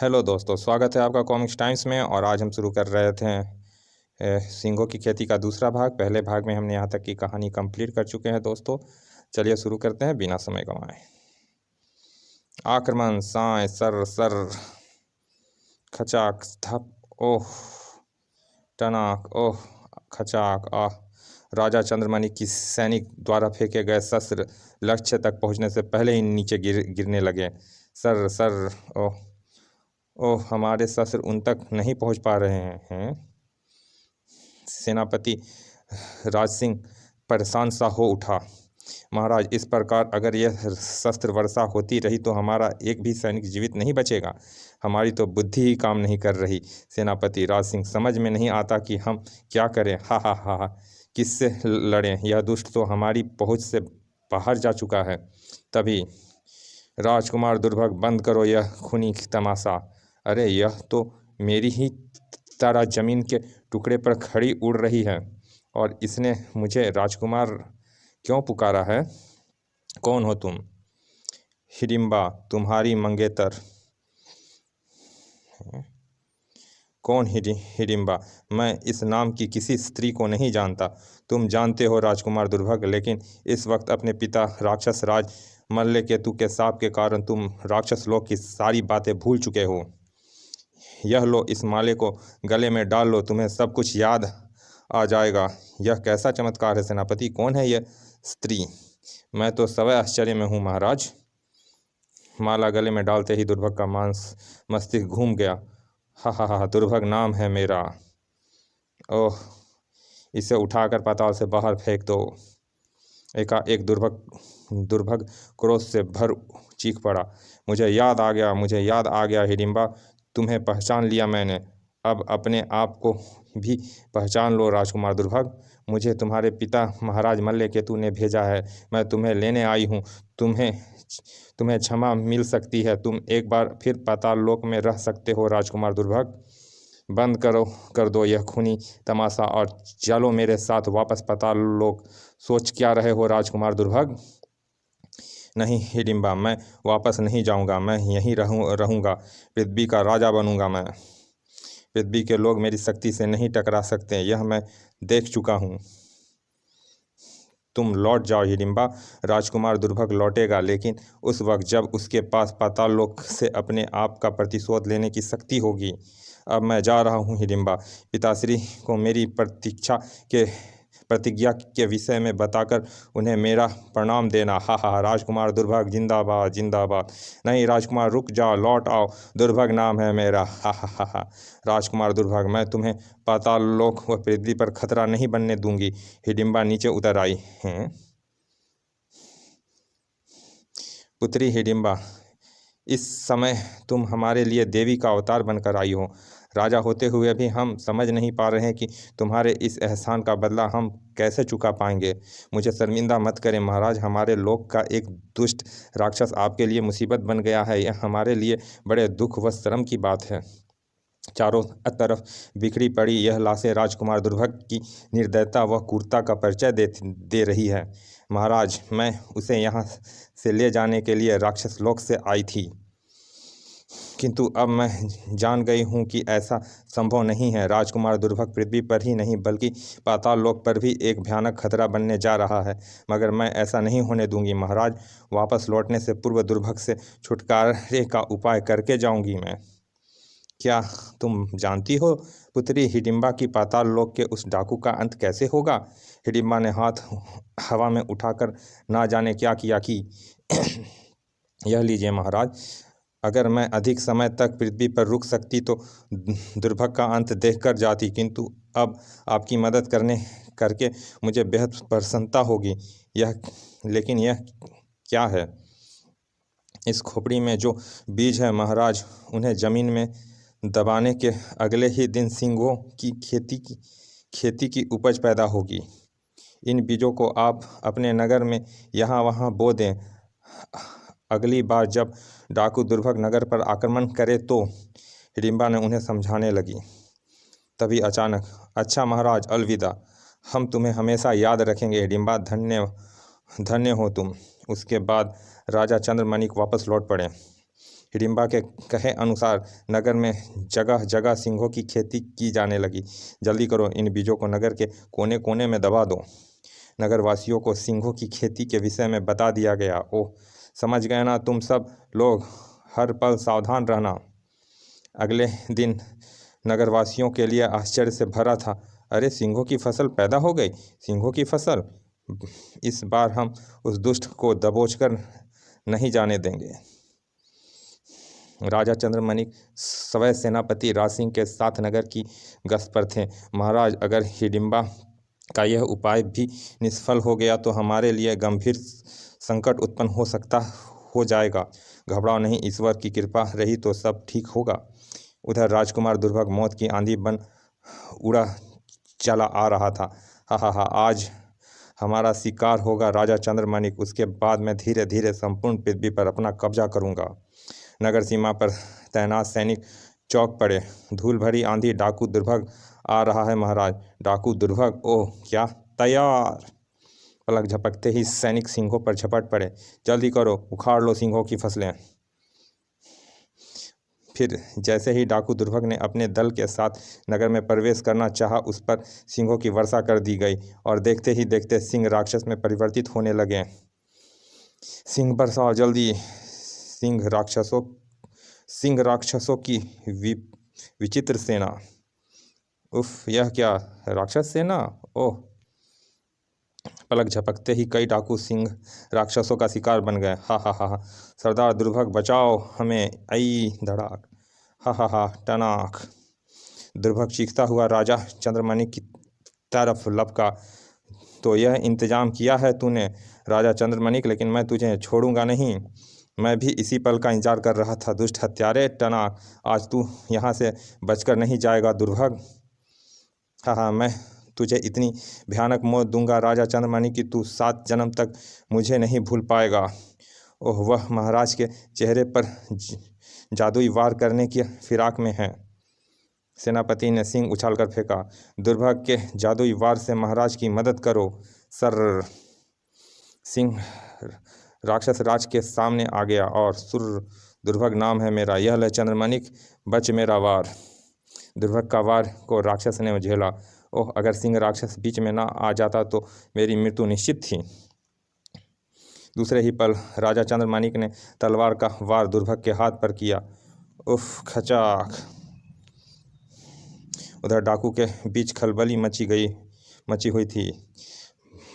Hello दोस्तों, स्वागत है आपका कॉमिक्स टाइम्स में। और आज हम शुरू कर रहे थे सिंगों की खेती का दूसरा भाग। पहले भाग में हमने यहाँ तक की कहानी कंप्लीट कर चुके हैं दोस्तों। चलिए शुरू करते हैं बिना समय गंवाए। आक्रमण, साए, सर सर, खचाक, धप, ओह, टनाक, ओह, खचाक, आह। राजा चंद्रमणि की सैनिक द्वारा फेंके गए शस्त्र लक्ष्य तक पहुंचने से पहले ही नीचे गिरने लगे। सर सर, ओह ओह, हमारे शस्त्र उन तक नहीं पहुंच पा रहे हैं। सेनापति राज सिंह परेशान सा हो उठा। महाराज, इस प्रकार अगर यह शस्त्र वर्षा होती रही तो हमारा एक भी सैनिक जीवित नहीं बचेगा। हमारी तो बुद्धि ही काम नहीं कर रही। सेनापति राज सिंह, समझ में नहीं आता कि हम क्या करें। हा हा हा हा, किससे लड़ें? यह दुष्ट तो हमारी पहुंच से बाहर जा चुका है। तभी राजकुमार दुर्भग, बंद करो यह खूनी तमाशा। अरे, यह तो मेरी ही तरह जमीन के टुकड़े पर खड़ी उड़ रही है और इसने मुझे राजकुमार क्यों पुकारा है? कौन हो तुम? हिडिंबा, तुम्हारी मंगेतर। कौन हिडिंबा? मैं इस नाम की किसी स्त्री को नहीं जानता। तुम जानते हो राजकुमार दुर्भग, लेकिन इस वक्त अपने पिता राक्षस राज मल्लकेतु के शाप के कारण तुम राक्षस लोक की सारी बातें भूल चुके हो। यह लो, इस माले को गले में डाल लो, तुम्हें सब कुछ याद आ जाएगा। यह कैसा चमत्कार है सेनापति? कौन है यह स्त्री? मैं तो सवै आश्चर्य में हूँ महाराज। माला गले में डालते ही दुर्भग का मस्तिष्क घूम गया। हा हा हा, दुर्भग नाम है मेरा। ओह, इसे उठाकर पाताल से बाहर फेंक दो। एकाएक दुर्भग क्रोध से भर चीख पड़ा। मुझे याद आ गया हिडिंबा, तुम्हें पहचान लिया मैंने। अब अपने आप को भी पहचान लो राजकुमार दुर्भग। मुझे तुम्हारे पिता महाराज मल्लकेतु ने भेजा है। मैं तुम्हें लेने आई हूँ। तुम्हें क्षमा मिल सकती है। तुम एक बार फिर पाताल लोक में रह सकते हो राजकुमार दुर्भग। बंद कर दो यह खूनी तमाशा और चलो मेरे साथ वापस पाताल लोक। सोच क्या रहे हो राजकुमार दुर्भग? नहीं हिडिंबा, मैं वापस नहीं जाऊंगा। मैं यहीं रहूंगा। पृथ्वी का राजा बनूंगा मैं। पृथ्वी के लोग मेरी शक्ति से नहीं टकरा सकते, यह मैं देख चुका हूँ। तुम लौट जाओ हिडिंबा। राजकुमार दुर्भग लौटेगा, लेकिन उस वक्त जब उसके पास पाताल लोक से अपने आप का प्रतिशोध लेने की शक्ति होगी। अब मैं जा रहा हूँ हिडिंबा। पिताश्री को मेरी प्रतिज्ञा के विषय में बताकर उन्हें मेरा प्रणाम देना। हा हा, राजकुमार दुर्भग जिंदाबाद जिंदाबाद। नहीं राजकुमार, रुक जाओ, लौट आओ। दुर्भग नाम है मेरा। हा हा हा हा। राजकुमार दुर्भग, मैं तुम्हें पाताल लोक व पृथ्वी पर खतरा नहीं बनने दूंगी। हिडिंबा नीचे उतर आई। हैं? पुत्री हिडिंबा, इस समय तुम हमारे लिए देवी का अवतार बनकर आई हो। राजा होते हुए भी हम समझ नहीं पा रहे हैं कि तुम्हारे इस एहसान का बदला हम कैसे चुका पाएंगे। मुझे शर्मिंदा मत करें महाराज। हमारे लोक का एक दुष्ट राक्षस आपके लिए मुसीबत बन गया है। यह हमारे लिए बड़े दुख व शर्म की बात है। चारों तरफ बिखरी पड़ी यह लाशें राजकुमार दुर्भग की निर्दयता व क्रूरता का परिचय दे रही है। महाराज, मैं उसे यहाँ से ले जाने के लिए राक्षस लोक से आई थी, किंतु अब मैं जान गई हूँ कि ऐसा संभव नहीं है। राजकुमार दुर्भग पृथ्वी पर ही नहीं बल्कि पाताल लोक पर भी एक भयानक खतरा बनने जा रहा है। मगर मैं ऐसा नहीं होने दूंगी महाराज। वापस लौटने से पूर्व दुर्भग से छुटकारे का उपाय करके जाऊंगी मैं। क्या तुम जानती हो पुत्री हिडिंबा की पाताल लोक के उस डाकू का अंत कैसे होगा? हिडिंबा ने हाथ हवा में उठाकर ना जाने क्या किया कि यह लीजिए महाराज, अगर मैं अधिक समय तक पृथ्वी पर रुक सकती तो दुर्भग का अंत देखकर जाती, किंतु अब आपकी मदद करके मुझे बेहद प्रसन्नता होगी। लेकिन यह क्या है? इस खोपड़ी में जो बीज है महाराज, उन्हें जमीन में दबाने के अगले ही दिन सिंगों की खेती की उपज पैदा होगी। इन बीजों को आप अपने नगर में यहाँ वहाँ बो दें। अगली बार जब डाकू दुर्भग नगर पर आक्रमण करे तो। हिडिंबा ने उन्हें समझाने लगी। तभी अचानक, अच्छा महाराज, अलविदा। हम तुम्हें हमेशा याद रखेंगे हिडिंबा। धन्य हो तुम। उसके बाद राजा चंद्रमणि वापस लौट पड़े। हिडिंबा के कहे अनुसार नगर में जगह जगह सिंहों की खेती की जाने लगी। जल्दी करो, इन बीजों को नगर के कोने कोने में दबा दो। नगरवासियों को सिंहों की खेती के विषय में बता दिया गया। ओह, समझ गए ना तुम सब लोग, हर पल सावधान रहना। अगले दिन नगरवासियों के लिए आश्चर्य से भरा था। अरे, सिंहों की फसल पैदा हो गई। सिंहों की फसल! इस बार हम उस दुष्ट को दबोचकर नहीं जाने देंगे। राजा चंद्रमणिक स्वयं सेनापति राज सिंह के साथ नगर की गश्त पर थे। महाराज, अगर हिडिंबा का यह उपाय भी निष्फल हो गया तो हमारे लिए गंभीर संकट उत्पन्न हो जाएगा। घबराओ नहीं, ईश्वर की कृपा रही तो सब ठीक होगा। उधर राजकुमार दुर्भग मौत की आंधी बन उड़ा चला आ रहा था। हा हा हा, आज हमारा शिकार होगा राजा चंद्रमणिक। उसके बाद मैं धीरे धीरे संपूर्ण पृथ्वी पर अपना कब्जा करूंगा। नगर सीमा पर तैनात सैनिक चौंक पड़े। धूल भरी आंधी, डाकू दुर्भग आ रहा है महाराज। डाकू दुर्भग! ओह, क्या! तैयार! पलक झपकते ही सैनिक सिंहों पर झपट पड़े। जल्दी करो, उखाड़ लो सिंहों की फसलें। फिर जैसे ही डाकू दुर्भग ने अपने दल के साथ नगर में प्रवेश करना चाहा, उस पर सिंहों की वर्षा कर दी गई और देखते ही देखते सिंह राक्षस में परिवर्तित होने लगे। सिंह बरसाओ जल्दी! सिंह राक्षसों की विचित्र सेना। उफ, यह क्या! राक्षस सेना! ओह! पलक झपकते ही कई डाकू सिंह राक्षसों का शिकार बन गए। हा हा हा! सरदार दुर्भग, बचाओ हमें! आई धड़ाक! हा हा हा! टनाक! दुर्भग चीखता हुआ राजा चंद्रमणि की तरफ लपका। तो यह इंतजाम किया है तूने राजा चंद्रमणि, लेकिन मैं तुझे छोड़ूंगा नहीं। मैं भी इसी पल का इंतजार कर रहा था। दुष्ट हत्यारे! टनाक! आज तू यहाँ से बचकर नहीं जाएगा दुर्भग। हाँ हाँ, मैं तुझे इतनी भयानक मौत दूंगा राजा चंद्रमणि कि तू 7 जन्म तक मुझे नहीं भूल पाएगा। ओह, वह महाराज के चेहरे पर जादुई वार करने की फिराक में है। सेनापति ने सिंह उछालकर फेंका। दुर्भग के जादुई वार से महाराज की मदद करो। सर! सिंह राक्षस राज के सामने आ गया और सुर! दुर्भग नाम है मेरा, यह ले चंद्रमणिक, बच मेरा वार। दुर्भग का वार को राक्षस ने झेला। ओह, अगर सिंह राक्षस बीच में ना आ जाता तो मेरी मृत्यु निश्चित थी। दूसरे ही पल राजा चंद्रमणिक ने तलवार का वार दुर्भग के हाथ पर किया। उफ! खचाक! उधर डाकू के बीच खलबली मची हुई थी।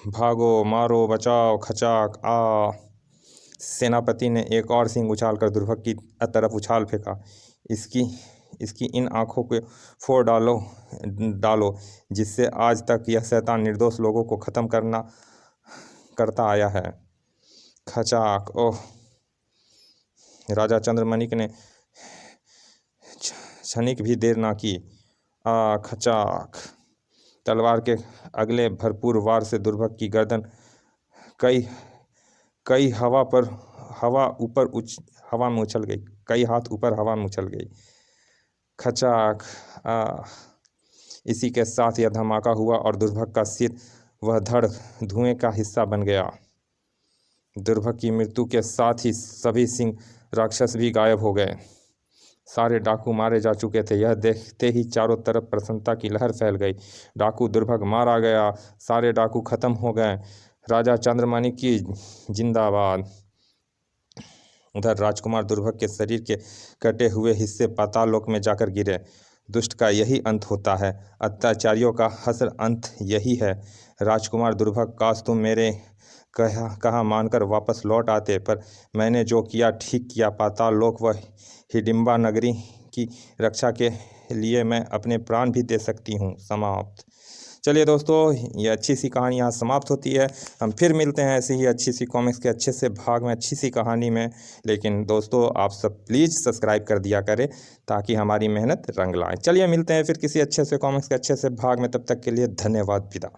भागो, मारो, बचाओ! खचाक! आ! सेनापति ने एक और सिंह उछालकर दुर्भग की तरफ उछाल फेंका। इसकी इन आँखों को फोड़ डालो जिससे आज तक यह शैतान निर्दोष लोगों को खत्म करता आया है। खचाक! ओह! राजा चंद्रमणिक ने क्षणिक भी देर ना की। खचाक! तलवार के अगले भरपूर वार से दुर्भग की गर्दन कई हवा में उछल गई। कई हाथ ऊपर हवा में उछल गई। खचाक! इसी के साथ यह धमाका हुआ और दुर्भग का सिर वह धड़ धुएं का हिस्सा बन गया। दुर्भग की मृत्यु के साथ ही सभी सिंह राक्षस भी गायब हो गए। सारे डाकू मारे जा चुके थे। यह देखते ही चारों तरफ प्रसन्नता की लहर फैल गई। डाकू दुर्भग मारा गया, सारे डाकू खत्म हो गए। राजा चंद्रमणि की जिंदाबाद। उधर राजकुमार दुर्भग के शरीर के कटे हुए हिस्से पाताल लोक में जाकर गिरे। दुष्ट का यही अंत होता है, अत्याचारियों का हसर अंत यही है। राजकुमार दुर्भग, काश तुम मेरे कहा मानकर वापस लौट आते, पर मैंने जो किया ठीक किया। पाताल लोक व हिडिंबा नगरी की रक्षा के लिए मैं अपने प्राण भी दे सकती हूँ। समाप्त। चलिए दोस्तों, ये अच्छी सी कहानी यहाँ समाप्त होती है। हम फिर मिलते हैं ऐसी ही अच्छी सी कॉमिक्स के अच्छे से भाग में, अच्छी सी कहानी में। लेकिन दोस्तों, आप सब प्लीज़ सब्सक्राइब कर दिया करें ताकि हमारी मेहनत रंग लाए। चलिए मिलते हैं फिर किसी अच्छे से कॉमिक्स के अच्छे से भाग में। तब तक के लिए धन्यवाद। विदा।